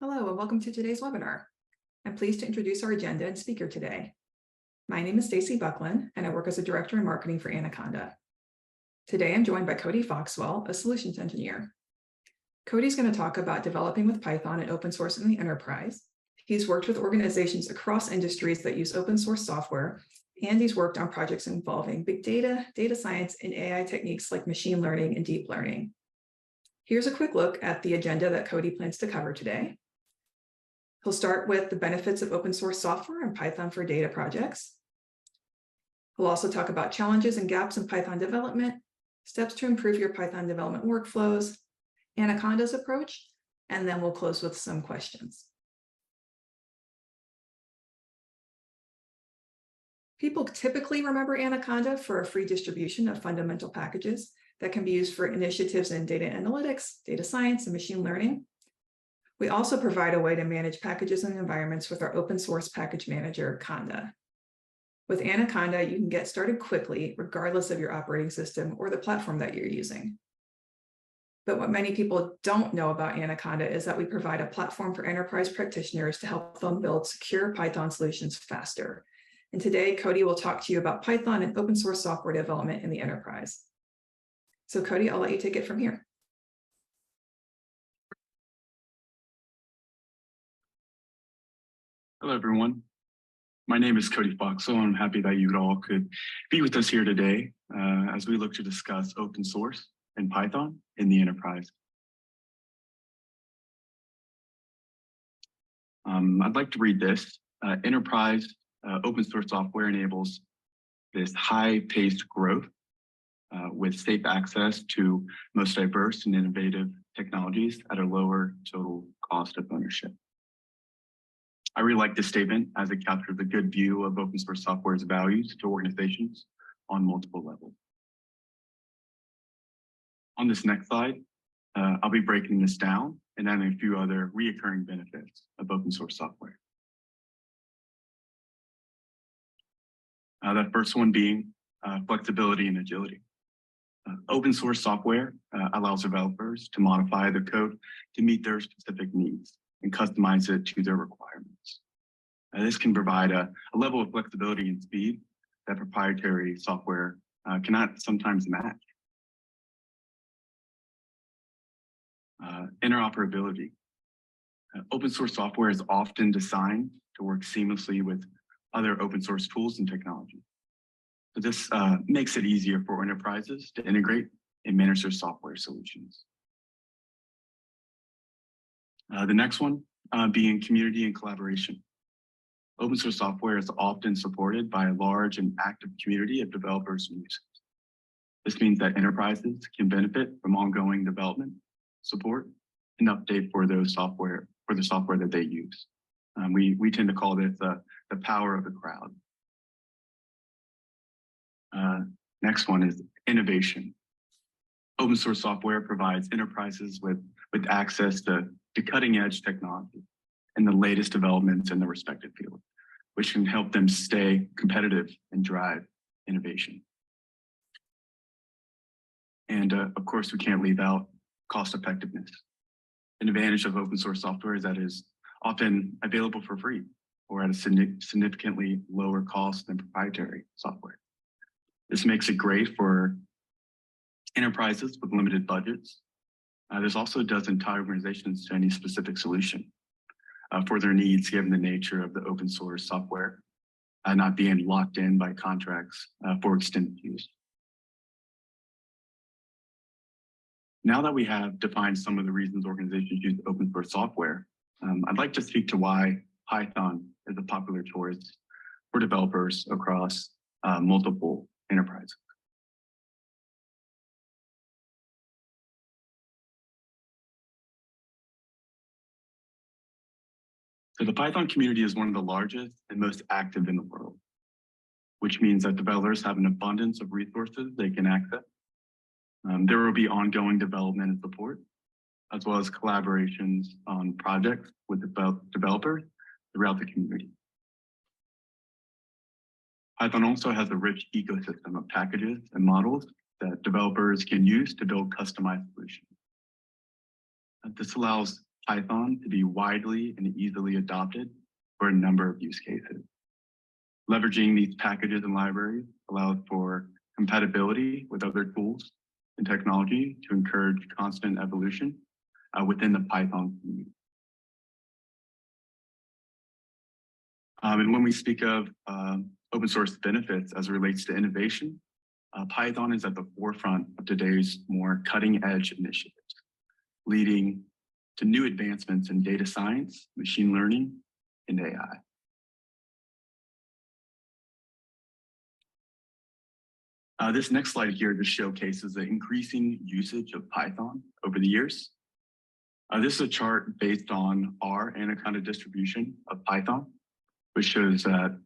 Hello and welcome to today's webinar. I'm pleased to introduce our agenda and speaker today. My name is Stacy Buckland and I work as a director in marketing for Anaconda. Today I'm joined by Cody Foxwell, a solutions engineer. Cody's going to talk about developing with Python and open source in the enterprise. He's worked with organizations across industries that use open source software, and he's worked on projects involving big data, data science, and AI techniques like machine learning and deep learning. Here's a quick look at the agenda that Cody plans to cover today. He'll start with the benefits of open source software and Python for data projects. We'll also talk about challenges and gaps in Python development, steps to improve your Python development workflows, Anaconda's approach, and then we'll close with some questions. People typically remember Anaconda for a free distribution of fundamental packages that can be used for initiatives in data analytics, data science, and machine learning. We also provide a way to manage packages and environments with our open source package manager, Conda. With Anaconda, you can get started quickly, regardless of your operating system or the platform that you're using. But what many people don't know about Anaconda is that we provide a platform for enterprise practitioners to help them build secure Python solutions faster. And today, Cody will talk to you about Python and open source software development in the enterprise. So Cody, I'll let you take it from here. Hello, everyone. My name is Cody Foxwell. I'm happy that you all could be with us here today as we look to discuss open source and Python in the enterprise. I'd like to read this. Enterprise open source software enables this high-paced growth with safe access to most diverse and innovative technologies at a lower total cost of ownership. I really like this statement as it captures a good view of open source software's values to organizations on multiple levels. On this next slide, I'll be breaking this down and adding a few other reoccurring benefits of open source software. That first one being flexibility and agility. Open source software allows developers to modify the code to meet their specific needs and customize it to their requirements. This can provide a level of flexibility and speed that proprietary software cannot sometimes match. Interoperability. Open source software is often designed to work seamlessly with other open source tools and technology. So this makes it easier for enterprises to integrate and manage their software solutions. The next one being community and collaboration. Open source software is often supported by a large and active community of developers and users. This means that enterprises can benefit from ongoing development, support, and update for the software that they use. We tend to call this the power of the crowd. Next one is innovation. Open source software provides enterprises with access to cutting edge technology and the latest developments in their respective field, which can help them stay competitive and drive innovation. And of course, we can't leave out cost effectiveness. An advantage of open source software is that it is often available for free or at a significantly lower cost than proprietary software. This makes it great for enterprises with limited budgets. This also doesn't tie organizations to any specific solution for their needs, given the nature of the open source software, not being locked in by contracts for extended use. Now that we have defined some of the reasons organizations use open source software, I'd like to speak to why Python is a popular choice for developers across multiple enterprises. So the Python community is one of the largest and most active in the world, which means that developers have an abundance of resources they can access. There will be ongoing development and support, as well as collaborations on projects with developers throughout the community. Python also has a rich ecosystem of packages and models that developers can use to build customized solutions. This allows Python to be widely and easily adopted for a number of use cases. Leveraging these packages and libraries allows for compatibility with other tools and technology to encourage constant evolution within the Python community. And when we speak of open source benefits as it relates to innovation, Python is at the forefront of today's more cutting edge initiatives, leading to new advancements in data science, machine learning, and AI. This next slide here just showcases the increasing usage of Python over the years. This is a chart based on our Anaconda distribution of Python, which shows that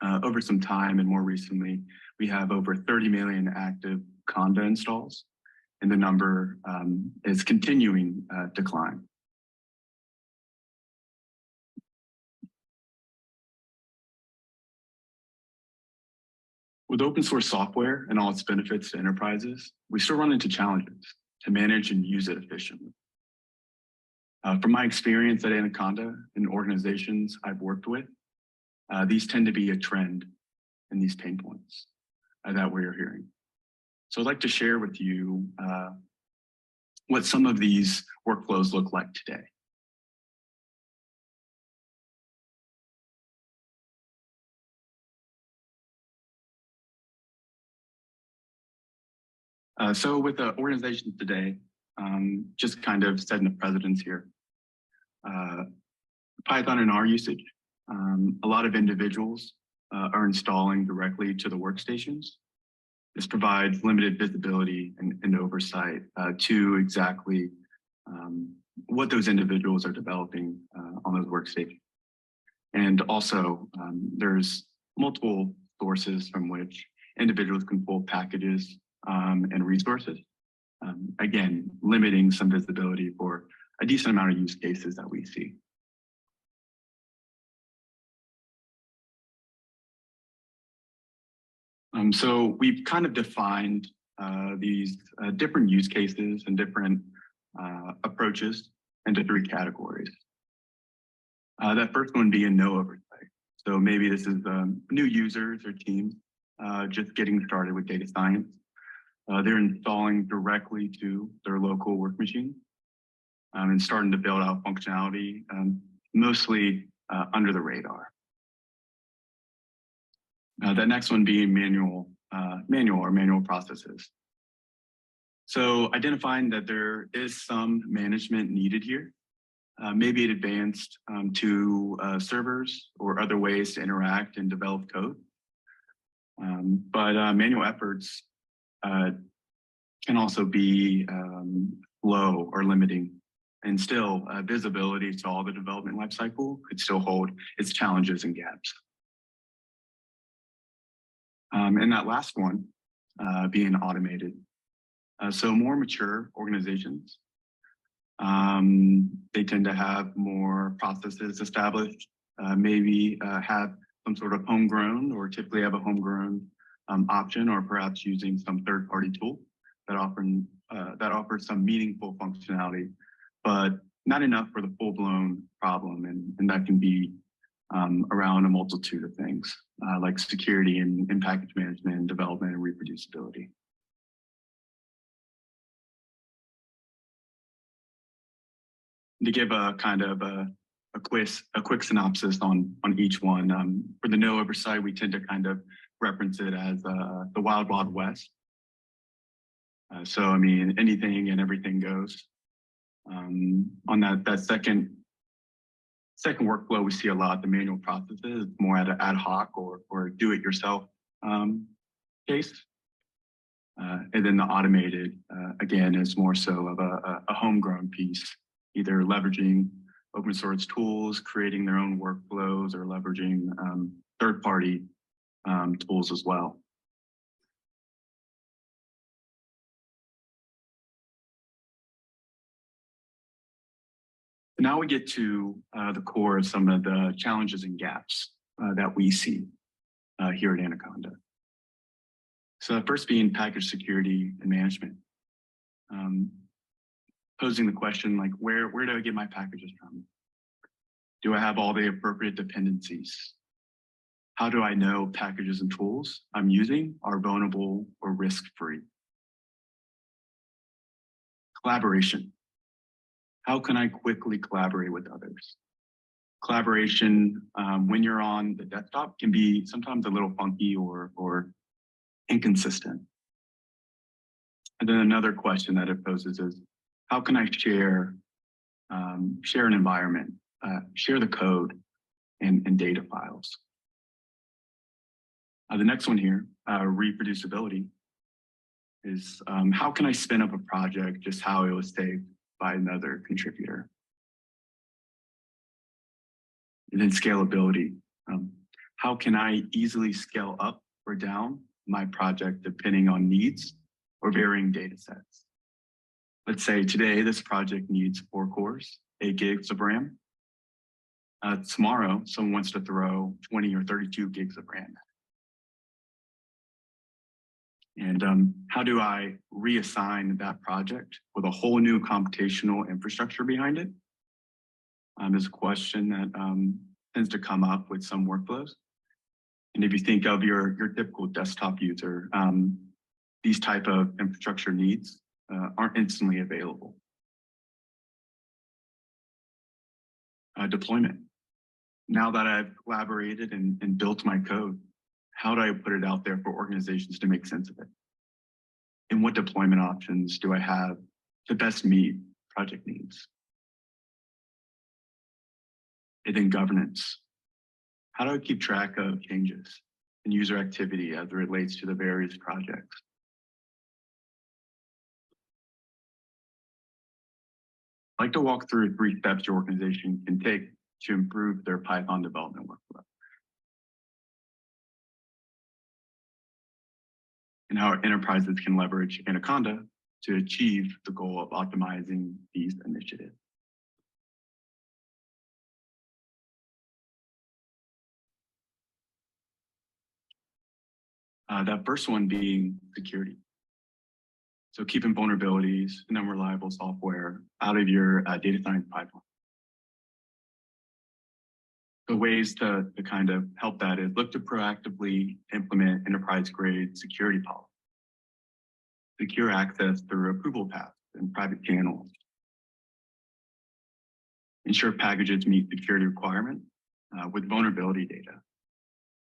over some time and more recently, we have over 30 million active Conda installs, and the number is continuing decline. With open source software and all its benefits to enterprises, we still run into challenges to manage and use it efficiently. From my experience at Anaconda and organizations I've worked with, these tend to be a trend in these pain points that we're hearing. So I'd like to share with you what some of these workflows look like today. So with the organization today, just kind of setting the precedence here. Python in our usage, a lot of individuals are installing directly to the workstations. This provides limited visibility and oversight to exactly what those individuals are developing on those workstations. And also, there's multiple sources from which individuals can pull packages and resources. Again, limiting some visibility for a decent amount of use cases that we see. So we've kind of defined these different use cases and different approaches into three categories. That first one being no oversight. So maybe this is new users or teams just getting started with data science. They're installing directly to their local work machine and starting to build out functionality, mostly under the radar. The next one being manual processes. So identifying that there is some management needed here, maybe it advanced to servers or other ways to interact and develop code. But manual efforts can also be low or limiting, and still visibility to all the development lifecycle could still hold its challenges and gaps. And that last one being automated. So more mature organizations, they tend to have more processes established, maybe have some sort of homegrown, or typically have a homegrown option, or perhaps using some third-party tool that offers some meaningful functionality, but not enough for the full-blown problem, and that can be around a multitude of things, like security and package management, and development and reproducibility. To give a kind of a quick synopsis on each one, for the no oversight, we tend to kind of reference it as the wild, wild west. So, I mean, anything and everything goes. On that second workflow, we see a lot the manual processes, more at an ad hoc or do-it-yourself case. And then the automated, again, is more so of a homegrown piece, either leveraging open source tools, creating their own workflows, or leveraging third-party tools as well. Now we get to the core of some of the challenges and gaps that we see here at Anaconda. So first being package security and management. posing the question like, where do I get my packages from? Do I have all the appropriate dependencies? How do I know packages and tools I'm using are vulnerable or risk-free? Collaboration. How can I quickly collaborate with others? Collaboration, when you're on the desktop, can be sometimes a little funky or inconsistent. And then another question that it poses is, how can I share an environment, share the code and data files? The next one here, reproducibility, is how can I spin up a project just how it was saved by another contributor? And then scalability. How can I easily scale up or down my project depending on needs or varying data sets? Let's say today this project needs 4 cores, 8 gigs of RAM. Tomorrow, someone wants to throw 20 or 32 gigs of RAM. And how do I reassign that project with a whole new computational infrastructure behind it? Is a question that tends to come up with some workflows. And if you think of your typical desktop user, these type of infrastructure needs aren't instantly available. Deployment. Now that I've collaborated and built my code, how do I put it out there for organizations to make sense of it? And what deployment options do I have to best meet project needs? And then governance. How do I keep track of changes and user activity as it relates to the various projects? I'd like to walk through 3 steps your organization can take to improve their Python development workflow, and how enterprises can leverage Anaconda to achieve the goal of optimizing these initiatives. That first one being security. So keeping vulnerabilities and unreliable software out of your data science pipeline. The ways to kind of help that is look to proactively implement enterprise-grade security policy. Secure access through approval paths and private channels. Ensure packages meet security requirements with vulnerability data.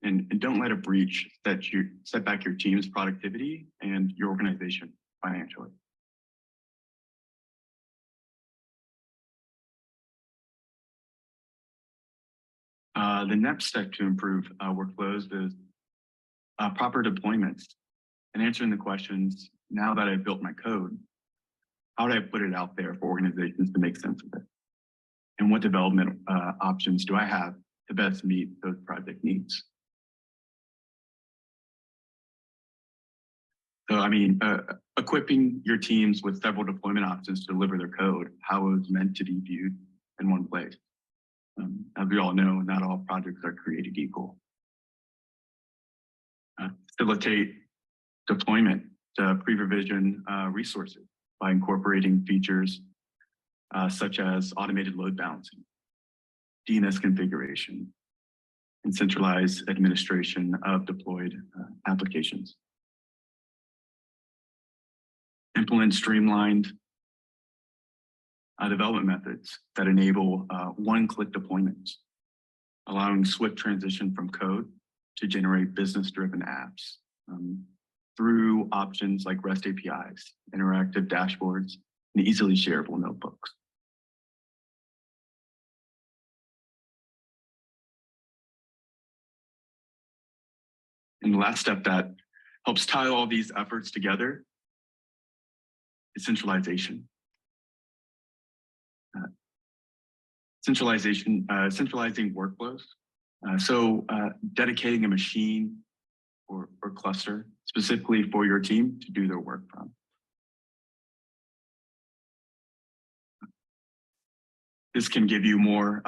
And don't let a breach set back your team's productivity and your organization financially. The next step to improve workflows is proper deployments and answering the questions, now that I've built my code, how do I put it out there for organizations to make sense of it? And what development options do I have to best meet those project needs? So, I mean, equipping your teams with several deployment options to deliver their code, how it was meant to be viewed in one place. As we all know, not all projects are created equal. Facilitate deployment to pre-provision resources by incorporating features such as automated load balancing, DNS configuration, and centralized administration of deployed applications. Implement streamlined development methods that enable one-click deployments, allowing swift transition from code to generate business-driven apps through options like REST APIs, interactive dashboards, and easily shareable notebooks. And the last step that helps tie all these efforts together is centralization. Centralizing workflows. Dedicating a machine or cluster specifically for your team to do their work from. This can give you more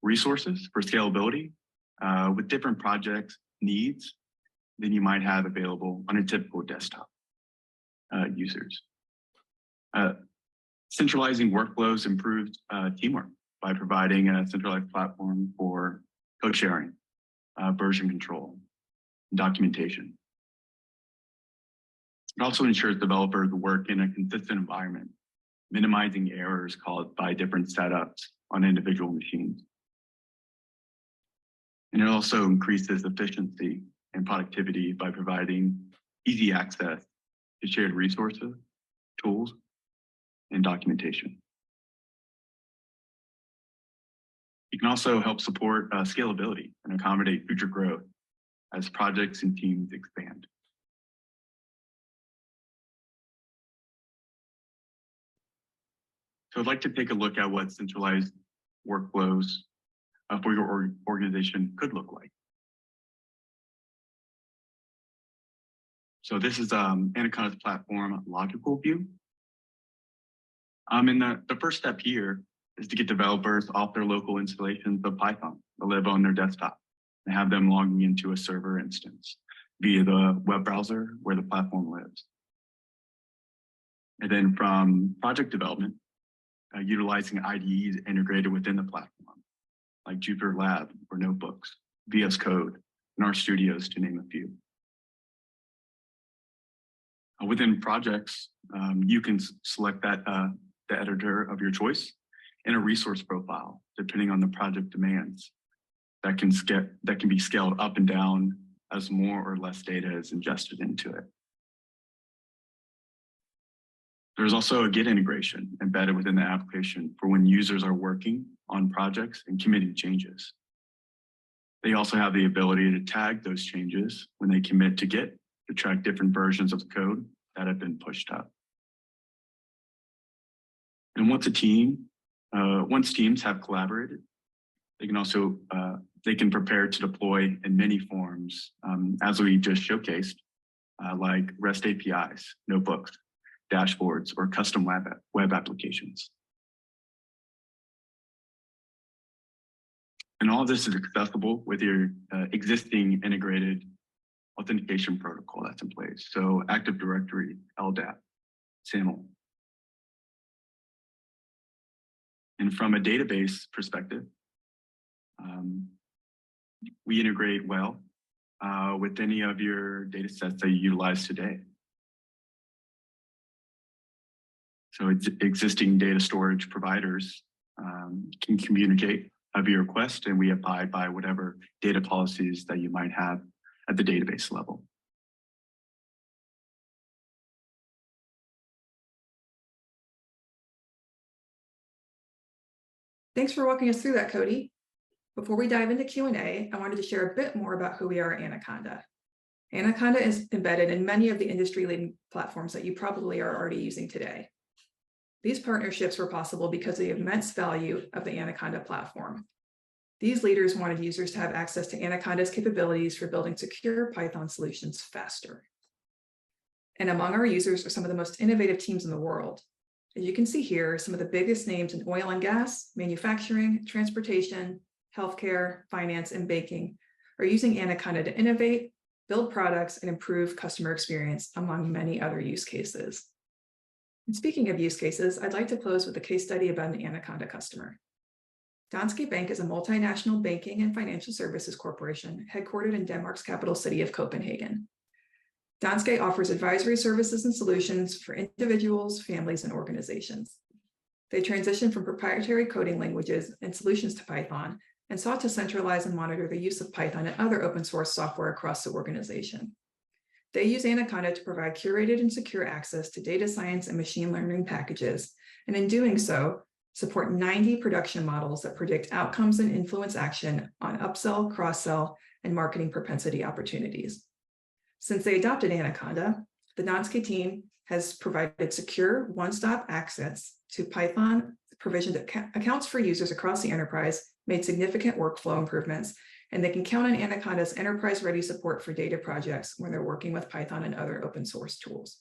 resources for scalability with different projects needs than you might have available on a typical desktop users. Centralizing workflows improved teamwork by providing a centralized platform for code sharing, version control, and documentation. It also ensures developers work in a consistent environment, minimizing errors caused by different setups on individual machines. And it also increases efficiency and productivity by providing easy access to shared resources, tools, and documentation. You can also help support scalability and accommodate future growth as projects and teams expand. So I'd like to take a look at what centralized workflows for your organization could look like. So this is Anaconda's platform logical view. And the first step here is to get developers off their local installations of Python that live on their desktop and have them logging into a server instance via the web browser where the platform lives. And then from project development, utilizing IDEs integrated within the platform, like Jupyter Lab or Notebooks, VS Code, and RStudios, to name a few. Within projects, you can select the editor of your choice and a resource profile, depending on the project demands, that can be scaled up and down as more or less data is ingested into it. There's also a Git integration embedded within the application for when users are working on projects and committing changes. They also have the ability to tag those changes when they commit to Git to track different versions of the code that have been pushed up. And once teams have collaborated, they can prepare to deploy in many forms, as we just showcased, like REST APIs, notebooks, dashboards, or custom web applications. And all of this is accessible with your existing integrated authentication protocol that's in place. So Active Directory, LDAP, SAML. And from a database perspective, we integrate well with any of your data sets that you utilize today. So existing data storage providers can communicate via request, and we abide by whatever data policies that you might have at the database level. Thanks for walking us through that, Cody. Before we dive into Q&A, I wanted to share a bit more about who we are at Anaconda. Anaconda is embedded in many of the industry-leading platforms that you probably are already using today. These partnerships were possible because of the immense value of the Anaconda platform. These leaders wanted users to have access to Anaconda's capabilities for building secure Python solutions faster. And among our users are some of the most innovative teams in the world. As you can see here, some of the biggest names in oil and gas, manufacturing, transportation, healthcare, finance, and banking are using Anaconda to innovate, build products, and improve customer experience, among many other use cases. And speaking of use cases, I'd like to close with a case study about an Anaconda customer. Danske Bank is a multinational banking and financial services corporation headquartered in Denmark's capital city of Copenhagen. Danske offers advisory services and solutions for individuals, families, and organizations. They transitioned from proprietary coding languages and solutions to Python and sought to centralize and monitor the use of Python and other open source software across the organization. They use Anaconda to provide curated and secure access to data science and machine learning packages, and in doing so, support 90 production models that predict outcomes and influence action on upsell, cross-sell, and marketing propensity opportunities. Since they adopted Anaconda, the Danske team has provided secure one-stop access to Python, provisioned accounts for users across the enterprise, made significant workflow improvements, and they can count on Anaconda's enterprise-ready support for data projects when they're working with Python and other open source tools.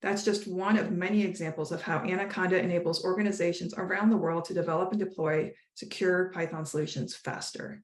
That's just one of many examples of how Anaconda enables organizations around the world to develop and deploy secure Python solutions faster.